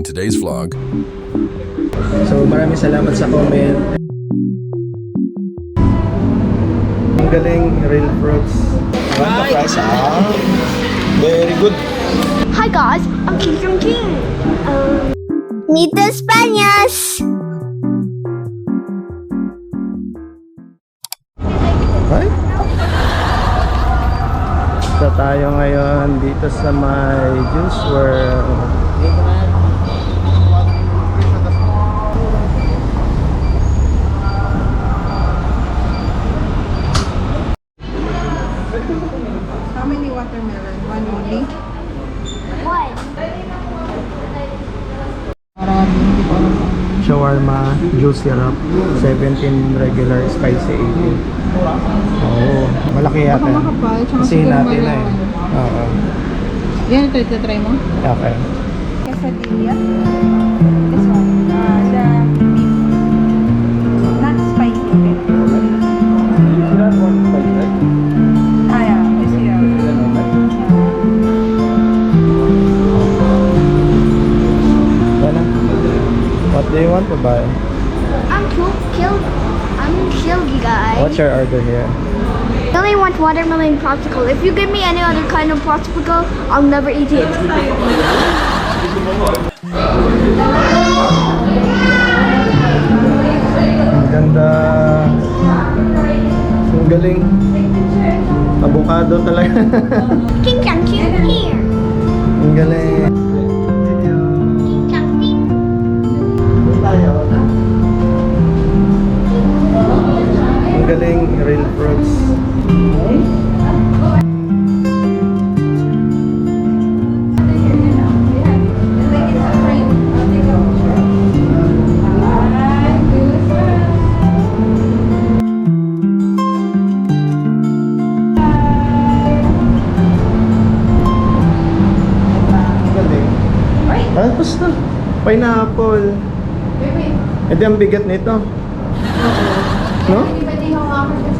today's vlog. So maraming salamat sa comment. Ang galing, real fruits. Want the price? Very good. Hi guys, I'm King from King. Meet the Spaniards. Right? So tayo ngayon dito sa may Juice World. How many watermelon? One only? What? Shawarma, juice syrup, 17 regular, spicy 18. Oo, malaki yata. Baka makapal, tsaka Kasi siguro natin na eh. malaman. Oo. Yan, ito try mo? Okay. Quesadilla. This one. The beef. Not spicy. Okay. Ah, yeah. This here. Yan na. What do you want to buy? I'm Kilgi guy. What's your order here? I only want watermelon popsicle. If you give me any other kind of popsicle, I'll never eat it. Ang ganda. Ang galing. Avocado talaga. King Chang King here. Ang galing. King Chang King. Ang galing, real fruits. Ang galing. Ah, basta. Pineapple. Ito ang bigat nito. No?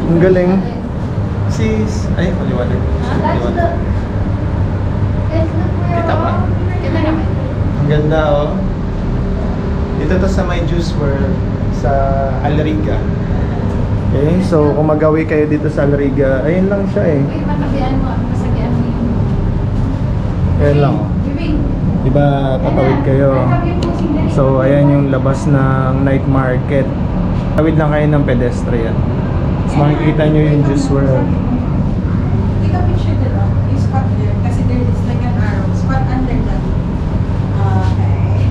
Ang galing. Sis. Ay, maliwanag. Maliwanag. Kita ba? Ang ganda oh. Dito to sa may Juice World sa Alriga. Okay, so kung magawi kayo dito sa Alriga, ayun lang siya eh. Ayun lang oh. Diba tatawid kayo? So ayan yung labas ng night market. Tawid lang kayo ng pedestrian. Tapos makikita nyo yung Juice World. Take a picture na lang. You spot there. Kasi there is like an arrow. Spot under that. Okay.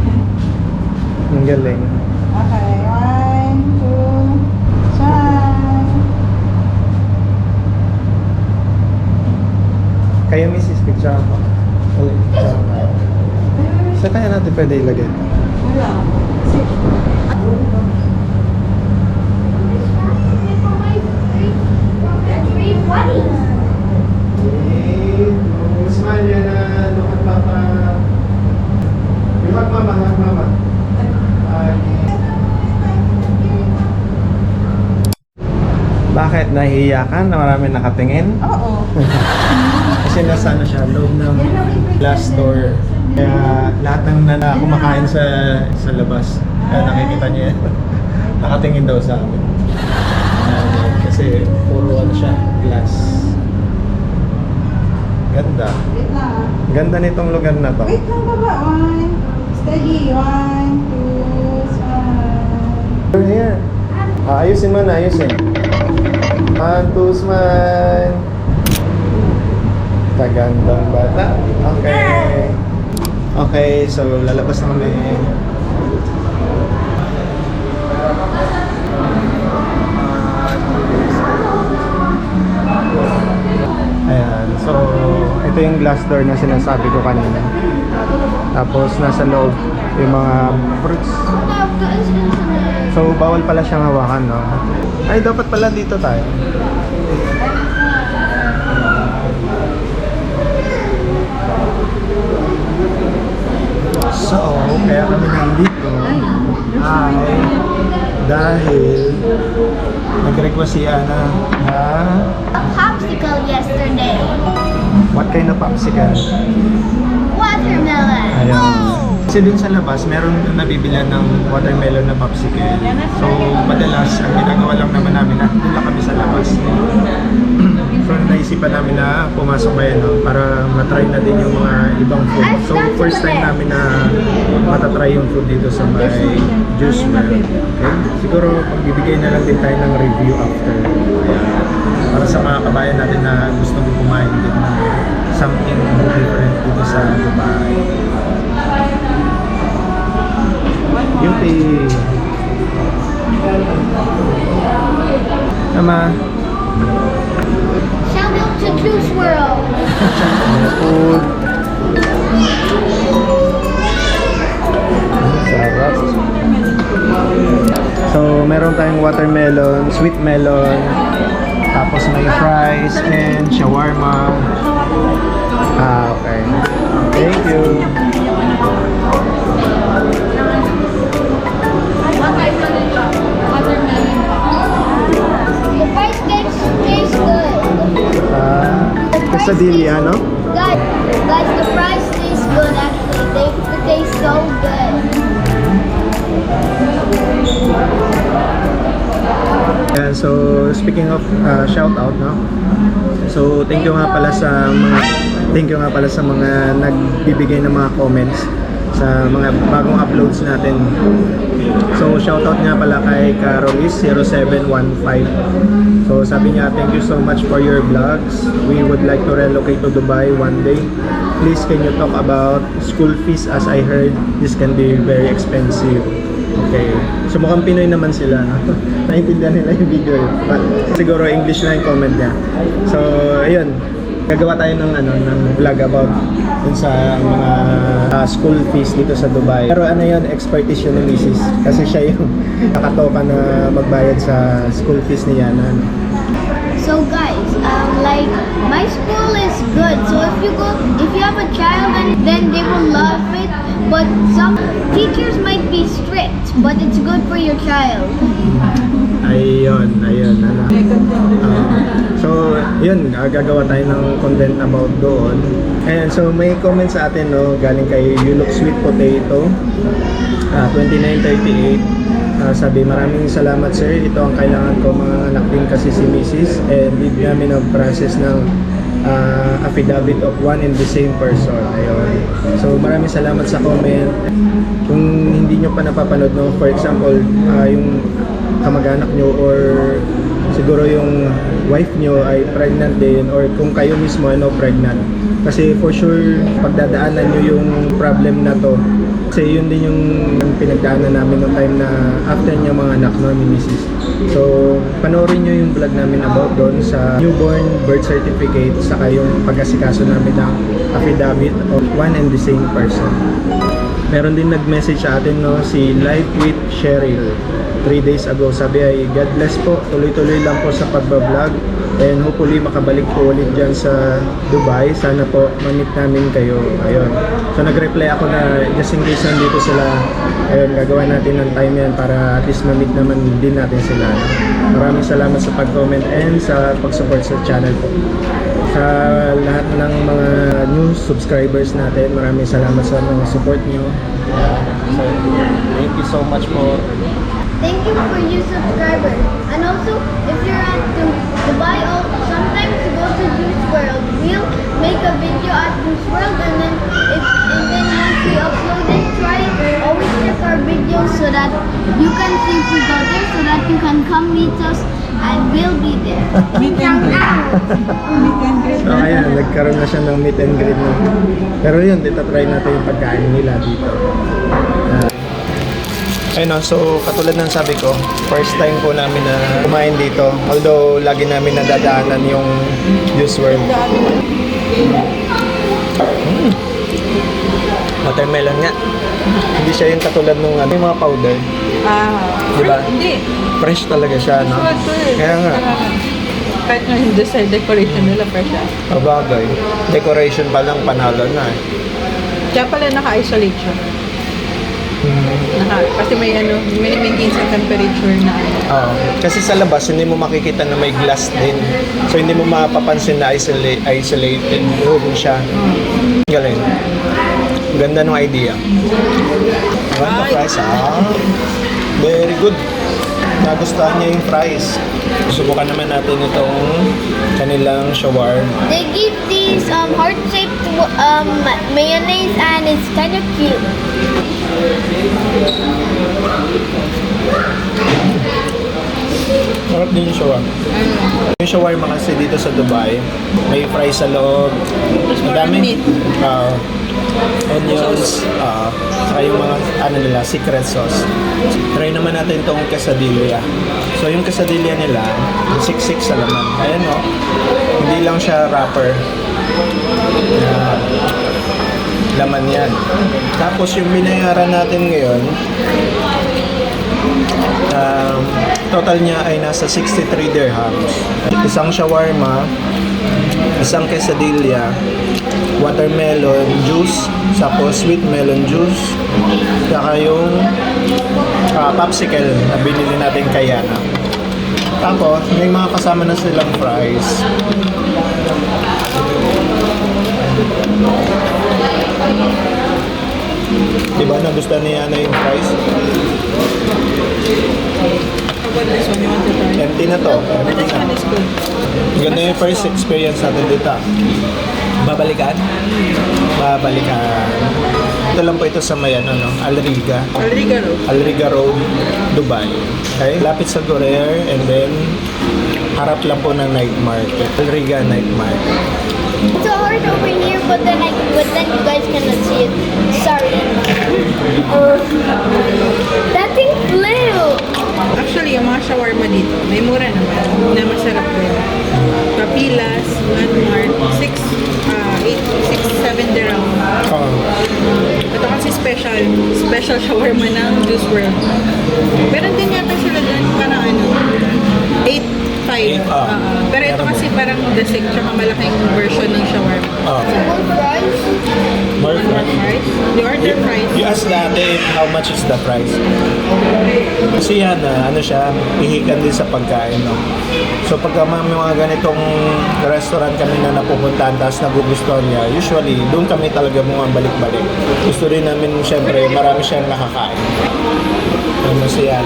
Ang galing. Okay. 1, 2, shine. Kaya Mrs. Picture ako. Ulit. Saan kaya natin pwede ilagay? Wala. Kasi, Smile yan na lukat papa. Hug mama, hug mama. Bakit? Nahihiya ka na marami nakatingin? oo. Kasi nasa ano siya, loob ng glass door. Kaya lahat ng kumakain sa labas, kaya nakikita niya yan. Nakatingin daw sa amin. Kasi puro ano siya, glass. Ganda. Wait lang. Ganda nitong lugar na to. Wait lang baba. 1. Steady. 1, 2, smile. Here. Ayusin mo na, ayusin. 1, 2, smile. Kagandang bata. Okay. Okay, so lalabas na kami. Ayan, so ito yung glass door na sinasabi ko kanina. Tapos nasa loob yung mga fruits. So bawal pala siyang hawakan, no? Ay, dapat pala dito tayo. So, kaya kami nandito ay dahil nag-request si Ana na A popsicle yesterday. what kind of popsicle? Watermelon. Ayan. Si Kasi dun sa labas, meron nabibilan ng watermelon na popsicle. So, madalas, ang ginagawa lang naman namin na doon lang kami sa labas. So, naisipan namin na pumasok ngayon, no, para matry na din yung mga ibang food. So, first time namin na matatry yung food dito sa may Juice World. Okay? Siguro, magbibigay na lang din tayo ng review after. Para sa mga kabayan natin na gusto mo kumain din ng something different dito sa Dubai. Beauty! Tama. Shout out to Juice World. Food. Sarap. So, meron tayong watermelon, sweet melon, tapos may fries and shawarma. Okay. Thank you. The fries taste good. Quesadilla, no? Guys, the fries taste good actually. They taste so good. Yeah, so speaking of shout out, no? So thank you nga pala sa mga nagbibigay ng mga comments sa mga bagong uploads natin. So shoutout nga pala kay Carolis0715. So sabi niya, thank you so much for your vlogs. We would like to relocate to Dubai one day. Please can you talk about school fees, as I heard this can be very expensive. Okay. So mukhang Pinoy naman sila, no? Naintindihan nila yung video. But siguro English na yung comment niya. So ayun, gagawa tayo ng vlog about dun sa mga school fees dito sa Dubai. Pero ano yun, expertise yun ng misis. Kasi siya yung nakatoka na magbayad sa school fees ni Yana. So guys, like my school is good. So if you have a child, then they will love it. But some teachers might be strict, but it's good for your child. Ayun. So, yun, gagawa tayo ng content about doon. And so, may comment sa atin, no, galing kay You Look Sweet Potato, 2938. Sabi, maraming salamat sir, ito ang kailangan ko, mga anak din kasi si Mrs. And did namin process ng affidavit of one and the same person. Ayun. So maraming salamat sa comment. Kung hindi nyo pa napapanood, no, for example, yung kamag-anak nyo or siguro yung wife nyo ay pregnant din, or kung kayo mismo pregnant, kasi for sure pagdadaanan nyo yung problem na to. Kasi yun din yung pinagdaanan namin noong time na after niya mga anak, no, ni Mrs. So, panoorin nyo yung vlog namin about doon sa newborn birth certificate, saka yung pag-asikaso namin ng affidavit of one and the same person. Meron din nag-message sa atin, no, si Life with Cheryl 3 days ago. Sabi ay, God bless po, tuloy-tuloy lang po sa pagbablog, and hopefully makabalik po ulit dyan sa Dubai. Sana po ma-meet namin kayo. Ayun. So nag-reply ako na just in case nandito sila, ayun, gagawa natin ng time yan para at least ma-meet naman din natin sila. Maraming salamat sa pag-comment and sa pag-support sa channel po. Sa lahat ng mga new subscribers natin, maraming salamat sa mga support nyo. So, thank you so much po. Thank you for your subscribers. And also, if you're at Dubai, sometimes to go to Juice World, we'll make a video at Juice World, and then once we upload it, always check our videos so that you can see if we go there, so that you can come meet us, and we'll be there. Meet and greet. Meet and greet. So ayan, nagkaroon na siya ng meet and greet, no? Pero yun, try natin yung pagkain nila dito. Ayun, no, so katulad ng sabi ko, first time po namin na kumain dito. Although lagi namin nadadaanan yung Juice World. Watermelon nga. Hindi siya yung katulad nung yung mga powder. Diba? Hindi. Fresh talaga siya, no? Kaya nga. Kahit nga hindi sa decoration nila, fresh siya. Mabagay. Decoration pa lang, panalo na eh. Kaya pala naka-isolate siya. Kasi may maintain sa temperature na kasi sa labas hindi mo makikita na may glass din. So hindi mo mapapansin na isolated room siya. Galing. Ganda ng idea. Ganda fries, very good. Nagustuhan niya yung fries. Subukan naman natin itong kanilang shawarma. They give these heart-shaped mayonnaise and it's kind of cute. Sarap din yung shawarma. Yung shawarma kasi dito sa Dubai, may fries sa loob. Madami. Onions, saka yung mga secret sauce. Try naman natin itong quesadilla. So yung quesadilla nila, siksik sa laman. Ayan o, hindi lang siya wrapper. Laman yan. Tapos yung binayaran natin ngayon, total niya ay nasa 63 dirhams. Isang shawarma, isang quesadilla, watermelon juice, tapos sweet melon juice, saka yung popsicle na binili natin kay Yana. Tapos, may mga kasama na silang fries. Diba nagustuhan ni Yana yung fries? How about this one? You want to try? Empty na to. But this one is good. Ganda yung first experience natin dito. Babalikan? Babalikan. Ito lang po ito sa may Al Riga. Al Riga Road, Dubai. Okay? Lapit sa Gorer and then harap lang po ng night market. Al Riga night market. It's so hard over here, but then you guys cannot see it. Sorry. That thing flew. Actually, yung mga shawarma dito, may mura naman na masarap din. Papilas, Landmark, 6, 7 dirham. Ito kasi special shawarma ng Juice World. Meron din yata sila dyan parang 8, 5. Pero ito kasi parang dasig, tsaka malaking version ng shawarma. More fries. More fries. Fries? You order fries? You ask dati how much is the price. Kasi yan, siya, pihikan din sa pagkain. No? So pagka may mga ganitong restaurant kami na napupuntahan tapos nagugustuhan niya, usually doon kami talaga mga balik-balik. Gusto rin namin, syempre, marami siyang nakakain. Ano siya?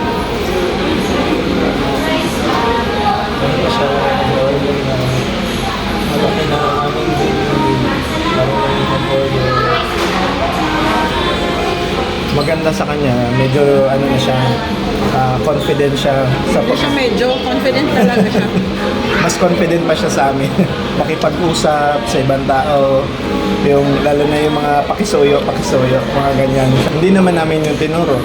Ano siya? Malaki na aming maganda sa kanya, medyo na siya, confident siya sa Hindi siya medyo confident talaga siya. mas confident pa siya sa amin. Makipag-usap sa ibang tao, yung lalo na yung mga pakisuyo, mga ganyan. Hindi naman namin yung tinuro.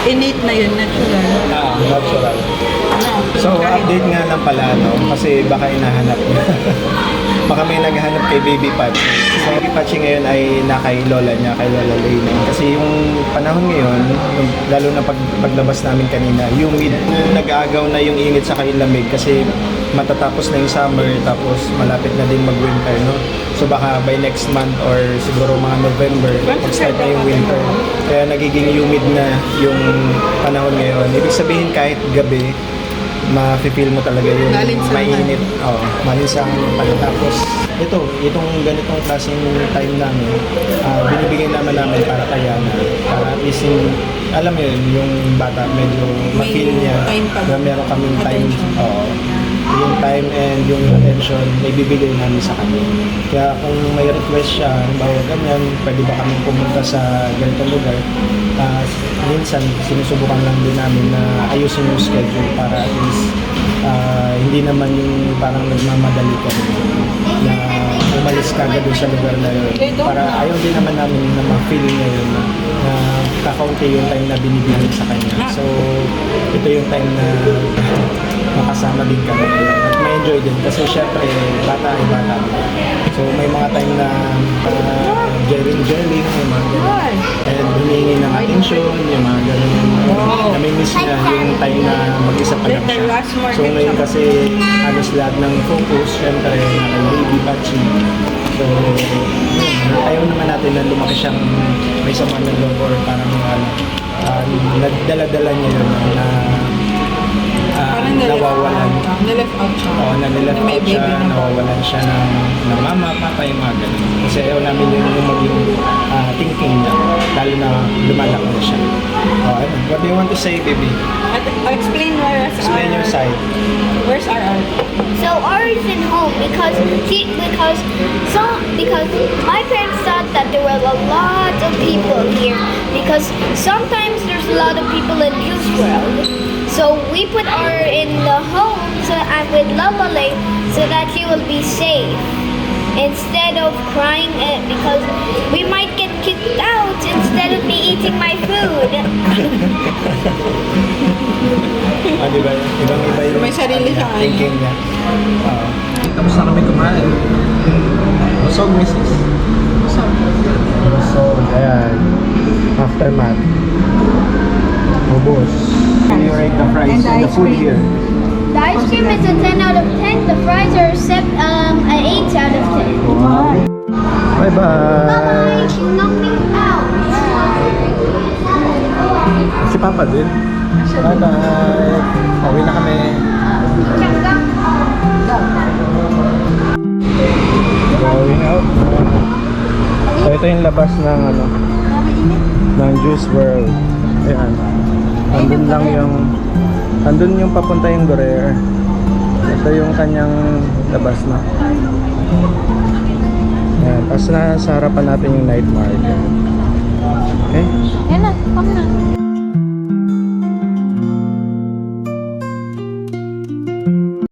Innate na yun, natural. Natural. No, So, update nga lang pala, kasi baka hinahanap niya. Baka may naghahanap kay Baby Patch. So, Baby Patch ngayon ay nakay lola niya, kay Lola Lane. Kasi yung panahon ngayon, lalo na paglabas namin kanina, humid, nag-aagaw na yung init sa lamig kasi matatapos na yung summer tapos malapit na din mag-winter, no? So baka by next month or siguro mga November, mag-start na yung winter. Kaya nagiging humid na yung panahon ngayon. Ibig sabihin kahit gabi, ma-feel mo talaga yung mainit. Malinsangan yung pagkatapos. Itong ganitong klaseng time namin, binibigay naman namin para kaya para at least alam mo yun, yung bata medyo ma-feel niya na meron kaming time. Yung time and yung attention may bibigay namin sa kanya. Kaya kung may request siya, bawa ganyan, pwede ba kami pumunta sa ganitong lugar? Minsan, sinusubukan lang din namin na ayusin yung schedule para at least hindi naman yung parang nagmamadali kami na umalis ka agad sa lugar na yun. Para ayaw din naman namin na ma-feel niya yun na kakaunti yung time na binibigay sa kanya. So, ito yung time na makasama din kami. At may enjoy din kasi syempre bata ay bata. So may mga time na jelly, may mga ganun. And humingi ng attention, yung mga ganun. Nami-miss niya yung time na mag-isa pa lang siya. So ngayon kasi halos lahat ng focus, syempre na kay Baby Patchy. So ayaw naman natin na lumaki siyang may sama ng loob or parang nagdala-dala niya yun na Parang nawawalan. nileft out siya. Oo, nalileft May out siya, baby na. nawawalan siya ng mama, papa, yung mga ganun. Kasi ayaw namin yung maging thinking niya, lalo na lumalaki na siya. Oh, ano, what do you want to say, baby? Explain where's Explain your side. Where's RR? So Ari's in home because my parents thought that there were a lot of people here because sometimes there's a lot of people in Juice World. So we put Ari in the home and with Lovely so that he will be safe instead of crying because we might get kicked out instead of me eating my food. Diba? Ibang-iba yung May sarili siyang thinking niya. Tapos na kami kumain. Busog, misis. Busog, ayan. Aftermath. Ubos. Can you rate the fries and the food here? The ice cream is a 10 out of 10. The fries are an 8 out of 10. Wow. Bye-bye. Bye-bye. She knocked me out. Si Papa din. Bye-bye. Pauwi na kami. Going out. So ito yung labas ng ng Juice World. Ayan. Andun yung papunta yung Guerrero. Ito yung kanyang labas na. Ayan. Tapos sa harapan natin yung night market. Okay? Yan na, come na.